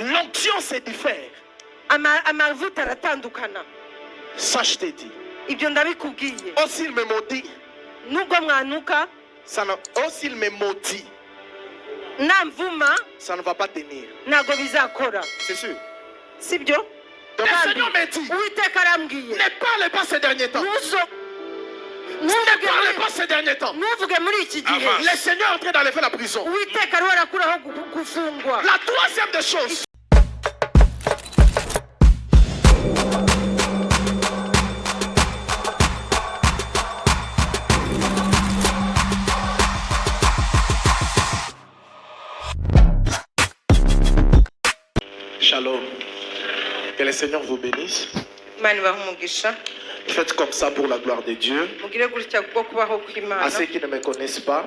L'onction se diffère. amavuta aratandukana. Ça, je t'ai dit. Ibyo ndabikubwiye. Aussi, il me maudit. Nubwo mwanuka. Aussi, il me maudit. Namvuma. Ça ne va pas tenir. Ntago bizakora. C'est sûr. Sibyo? Le Seigneur m'a dit. Uwiteka arambwiye. Ne parle pas ces derniers temps. Ne parle pas ces derniers temps. Le Seigneur est en train d'enlever la prison. La troisième des choses. Shalom. Que le Seigneur vous bénisse. Faites comme ça pour la gloire de Dieu. À ceux qui ne me connaissent pas,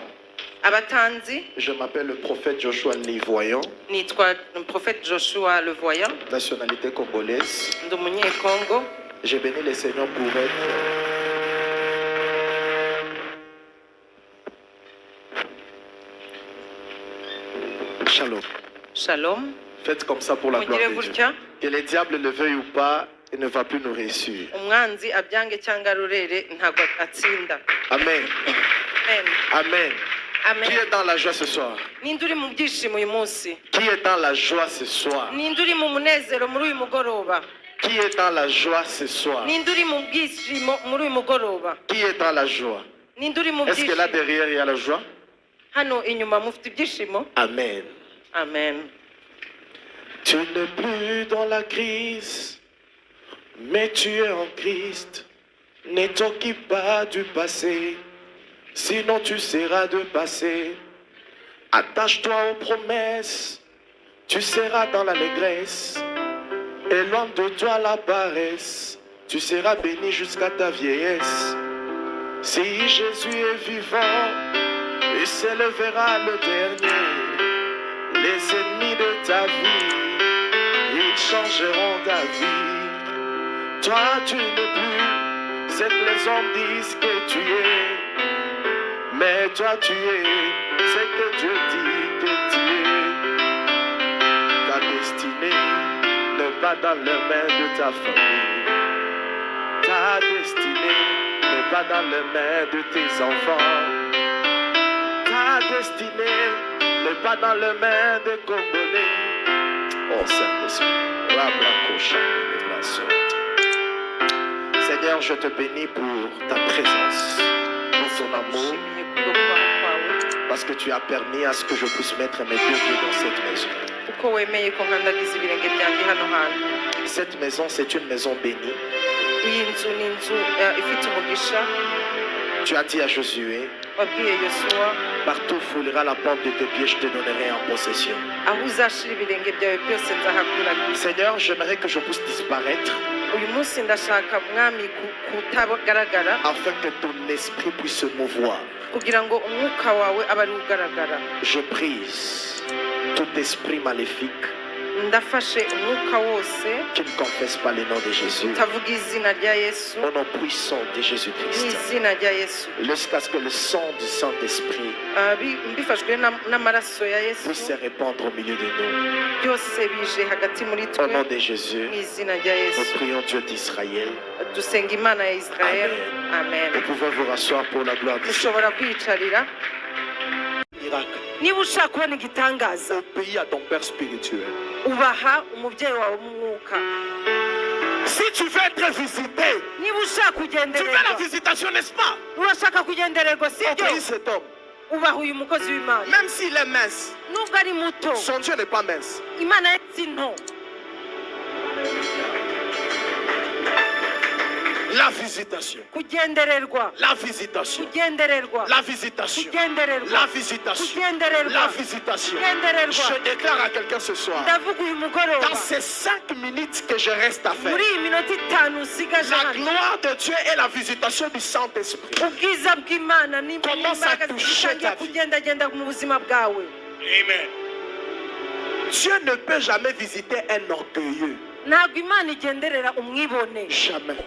je m'appelle le prophète Joshua Livoyant. Nationalité congolaise. J'ai béni le Seigneur pour être. Shalom. Shalom. Faites comme ça pour la gloire de Dieu. Que le diable le veuille ou pas, il ne va plus nous réussir. Amen. Amen. Amen. Amen. Qui est dans la joie ce soir? Qui est dans la joie ce soir? Qui est dans la joie ce soir? Qui est dans la joie? Est-ce que là derrière il y a la joie? Amen. Amen. Tu n'es plus dans la crise, mais tu es en Christ. Ne t'occupe pas du passé, sinon tu seras de passé. Attache-toi aux promesses, tu seras dans l'allégresse. Éloigne de toi la paresse, tu seras béni jusqu'à ta vieillesse. Si Jésus est vivant, il s'élèvera le dernier. Les ennemis de ta vie, ils changeront ta vie. Toi tu n'es plus ce que les hommes disent que tu es, mais toi tu es ce que Dieu dit que tu es. Ta destinée n'est pas dans les mains de ta famille. Ta destinée n'est pas dans les mains de tes enfants. Ta destinée n'est pas dans les mains des Congolais. Oh Saint-Esprit, Seigneur, je te bénis pour ta présence, pour ton amour, parce que tu as permis à ce que je puisse mettre mes deux pieds dans cette maison. Cette maison, c'est une maison bénie. Tu as dit à Josué, partout où foulera la porte de tes pieds, je te donnerai en possession. Seigneur, j'aimerais que je puisse disparaître afin que ton esprit puisse se mouvoir. Je brise tout esprit maléfique qui ne confesse pas le nom de Jésus. Au nom puissant de Jésus-Christ. Jusqu'à ce que le sang du Saint-Esprit puisse se répandre au milieu de nous. Au nom de Jésus, nous prions Dieu d'Israël. Amen. Vous pouvez vous rasseoir pour la gloire de Dieu. Miracle. Obéis à ton Père spirituel. Si tu veux être visité, tu veux la visitation, n'est-ce pas? Obéis cet homme. Même s'il est mince, son Dieu n'est pas mince. La visitation. La visitation. La visitation. La visitation. La visitation. Je déclare à quelqu'un ce soir, dans ces 5 minutes que je reste à faire, la gloire de Dieu et la visitation du Saint-Esprit commence à toucher ta vie. Amen. Dieu ne peut jamais visiter un orgueilleux. Jamais.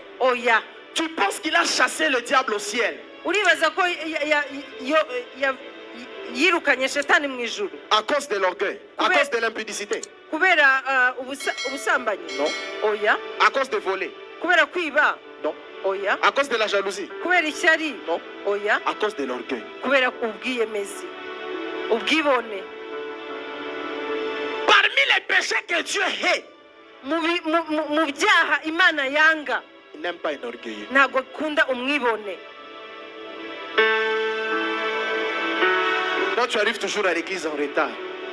Tu penses qu'il a chassé le diable au ciel à cause de l'orgueil, à cause de l'impudicité. kubera ubusambanyi Non. oya À cause de voler? kubera kwiba Non. oya À cause de la jalousie? kubera ishyari Non. oya À cause de l'orgueil? kubera ubwiyemezi ubwibone. Parmi les péchés que Dieu hait, mu byaha Imana yanga il n'aime pas un orgueilleux. ntabwo akunda umwibone. Quand tu arrives toujours à l'église en retard,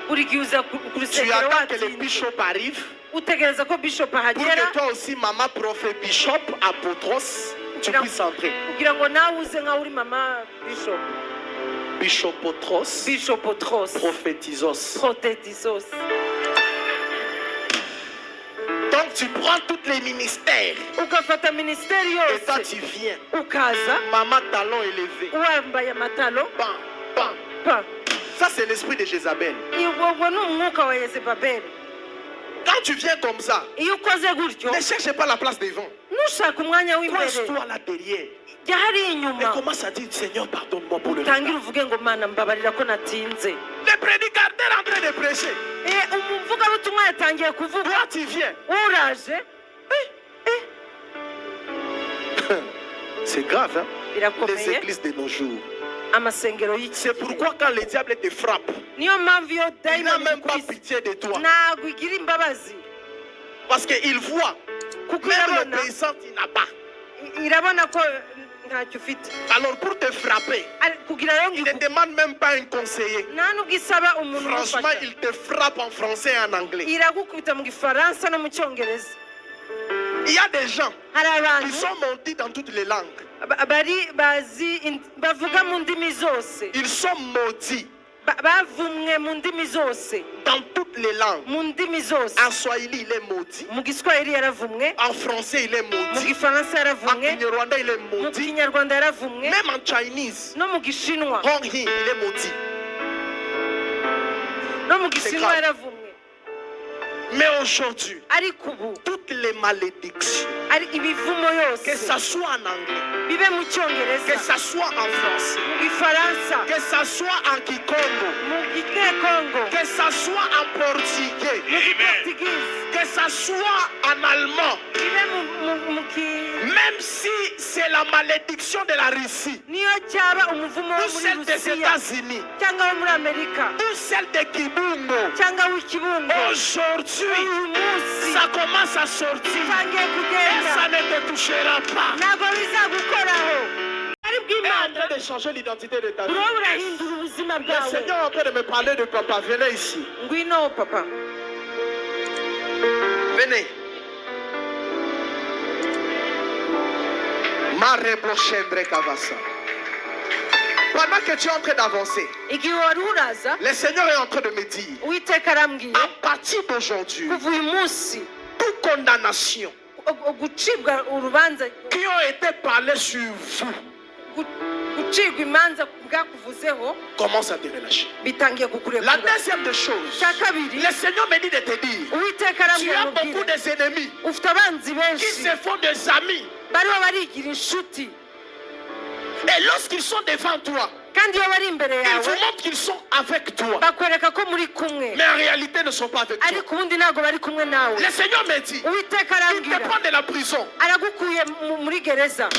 buri gihe uza ku tu rusengero attends que le watinze bishop arrive utegereza ko bishop pour ahagera que toi aussi, maman, prophète, bishop, apotros, tu puisses entrer. kugira ngo nawe uze nkaho uri mama bishop Bishopotros, bishopotros prophétisos. protetisos. Donc tu prends tous les ministères ugafata minisiteri et toi yose tu viens. ukaza Maman talon élevé. wambaye amatalo Bam, bam. pa Ça c'est l'esprit de Jézabel. uwo ni umwuka wa Yezebabeli. Quand tu viens comme ça, iyo ukoze gutyo ne cherche pas la place devant. ntushaka umwanya w'imbere Coince-toi là derrière. jya hari Et inyuma commence à dire Seigneur, pardonne-moi pour le retard. utangire uvuge ngo Mana mbabarira ko natinze. Le prédicateur est en train de prêcher. umuvugabutumwa yatangiye kuvuga Toi tu viens. uraje C'est grave, hein? Les birakomeye églises de nos jours. amasengero y'iki C'est pourquoi quand le diable te frappe, niyo mpamvu iyo il n'a dayimoni même pas ikubise pitié de toi. ntabwo igira imbabazi Parce qu'il voit, kuko même irabona l'obéissance, il n'a pas. irabona ko ntacyo ufite. Alors pour te frapper, kugira ngo il ne demande même pas un conseiller. nta nubwo isaba umuntu Franchement, umufasha il te frappe en français et en anglais. iragukubita mu gifaransa no mu cyongereza. Il y a des gens hari qui abantu sont montés dans toutes les langues. bari bazi bavuga mu ndimi zose Ils sont maudits bavumwe mu ndimi zose dans toutes les langues. mu ndimi zose. En Swahili, il est maudit. mu giswahili yaravumwe, En français, il est mu maudit. gifaransa En yaravumwe, kinyarwanda, il est mu maudit. kinyarwanda yaravumwe, Même en Chinese, no mu gishinwa Hong Hee, il est maudit. no mu gishinwa grave. yaravumwe. Mais aujourd'hui, ariko ubu toutes les malédictions, ari ibivumo que yose ça soit en anglais, bibe mu que cyongereza, ça soit en français, mu gifaransa, que ça soit en kikongo, mu gitekongo, que ça soit en portugais, mu giportugisi, que ça soit en allemand, bibe mu ki même si c'est la malédiction de la Russie, niyo cyaba umuvumo wo ou muri celle des Rusiya États-Unis, cyangwa wo muri Amerika ou celle de Kibungo, cyangwa w'ikibungo, aujourd'hui, uyu munsi ça commence à sortir utangiye et kugenda ça ne te touchera pas. ntabwo bizagukoraho. ari Et en bw'Imana train de changer l'identité de ta vie. uriho urahindura ubuzima Le bwawe. Seigneur est en train de me parler de papa. Venez ici. ngwino papa, Venez. Marebochendra Kavasa. Pendant que tu es en train d'avancer, igihe wari uraza le Seigneur est en train de me dire, uwiteka arambwiye à partir d'aujourd'hui, kuva uyu munsi toute condamnation gucibwa urubanza, qui ont été parlées sur vous gucibwa imanza bwakuvuzeho commence à te relâcher. bitangiye La kukurekura. deuxième des choses, cya kabiri le Seigneur me dit de te dire, uwiteka tu arambwiye as beaucoup amubwire d'ennemis ufite abanzi qui benshi se font des amis. bariho barigira inshuti, Et lorsqu'ils sont devant toi, kandi iyo bari imbere ils vous yawe montrent qu'ils sont avec toi. bakwereka ko muri kumwe, Mais en réalité, ils ne sont pas avec toi. ariko ubundi ntabwo bari kumwe nawe. Le Seigneur me dit, uwiteka il te arambwira prend de la prison. aragukuye muri gereza.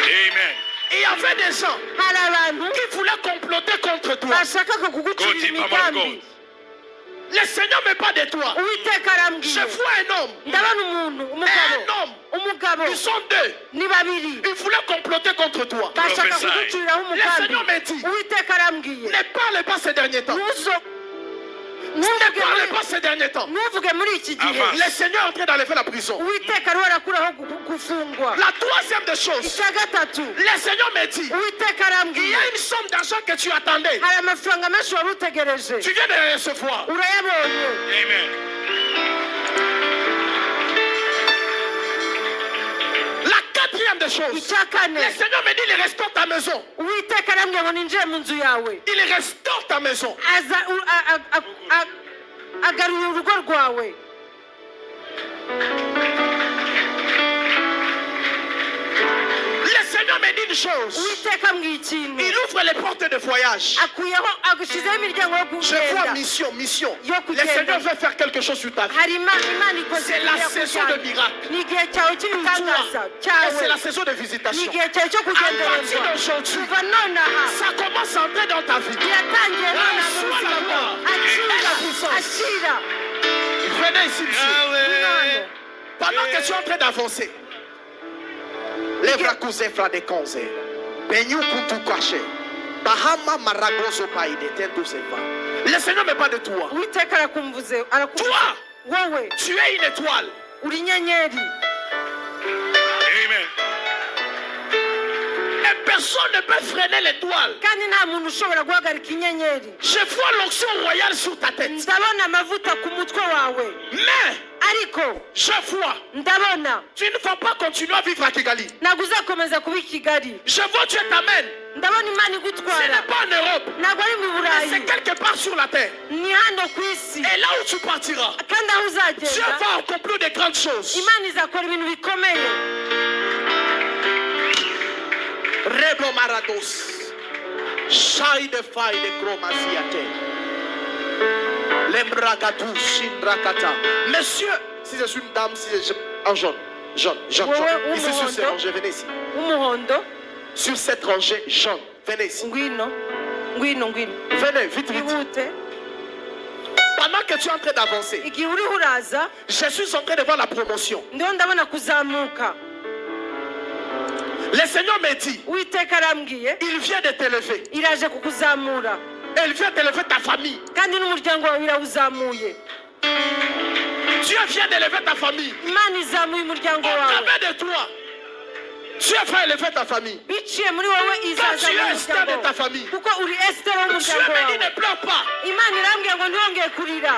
Amen. Il y avait des gens hari abantu qui voulaient comploter contre toi. bashakaga kugucira imigambi. Le Seigneur me parle de toi. uwiteka Je arambwiye vois un homme, ndabona umuntu umugabo ils sont deux. ni babiri Ils voulaient comploter contre toi. bashaka Prophesy. kuguciraho Le Seigneur umugambi. me dit, uwiteka arambwiye ne parle pas ces derniers temps. Ne parle pas ces derniers temps. ntuvuge muri iki gihe. Avant. Le Seigneur est en train d'enlever la prison. uwiteka ariho arakuraho gufungwa. La troisième des choses, icya gatatu le Seigneur me dit, uwiteka il y arambwiye a une somme d'argent que tu attendais. hari amafaranga menshi wari utegereje Tu viens de la recevoir. urayabonye. Amen. La quatrième des choses, icya kane le Seigneur me dit, il restaure ta maison. uwiteka arambwiye ngo ninjire mu nzu yawe. Il restaure ta maison. agaruye urugo rwawe. Le Seigneur Seigneur me dit une chose. uwiteka ambwiye ikintu Il ouvre les portes de voyage. akuyeho agushyizeho imiryango yo Je vois kugenda mission, mission. Yo Le kugenda. Seigneur veut faire quelque chose sur ta vie. hari imana ikoze C'est la saison de miracle. ni igihe cyawe cy'ibitangaza Et c'est cyawe la saison de ni visitation. igihe cyawe cyo À partir kugendererwa d'aujourd'hui, kuva nonaha ça commence à entrer dans ta vie. biratangiye nonaha mu Reçois la buzima gloire bwawe et la akira puissance. akira Venez ici, monsieur. Pendant que tu es en train d'avancer, lève cousin frère de Konze. Benyu kutu kwache. Bahama maragozo paide tento sefa. Le Seigneur me parle de toi. uwiteka arakumvuze Toi, wowe tu es une étoile. uri inyenyeri Amen. Et personne ne peut freiner l'étoile. kandi nta muntu ushobora guhagarika inyenyeri Je vois l'onction royale sur ta tête. ndabona amavuta ku mutwe wawe Mais ariko je vois, ndabona tu ne vas pas continuer à vivre à Kigali. ntabwo uzakomeza kuba i kigali Je vois, Dieu t'amène. ndabona imana Ce n'est igutwara pas en Europe. ntabwo ari mu burayi C'est quelque part sur la terre. ni hano ku isi Et là où tu partiras, kandi aho Dieu uzagenda va accomplir de grandes choses. imana izakora ibintu bikomeye Rebo Marados. Shai de faille de chromasiate. Lembragatou, Shindrakata. Monsieur, si je suis une dame, si je en jaune. Jaune. Ouais, Ici sur ouais, cette rangée, venez ici. w'umuhondo Sur cette rangée jaune, venez ici. ngwino Venez, vite, vite. ihute Pendant que tu es en train d'avancer, igihe uriho uraza je suis en train de voir la promotion. ndiho ndabona kuzamuka Le Seigneur me dit, uwiteka arambwiye il vient de t'élever. iraje kukuzamura Et il vient d'élever ta famille. kandi n'umuryango wawe irawuzamuye Dieu vient d'élever ta famille. imana izamuye umuryango Au wawe travers de toi, Dieu va élever ta famille. biciye muri wowe Tu izazamura es Esther de ta umuryango famille. kuko uri esiteri Dieu w'umuryango me dit wawe ne pleure pas. imana irambwiye ngo ntiwongeye kurira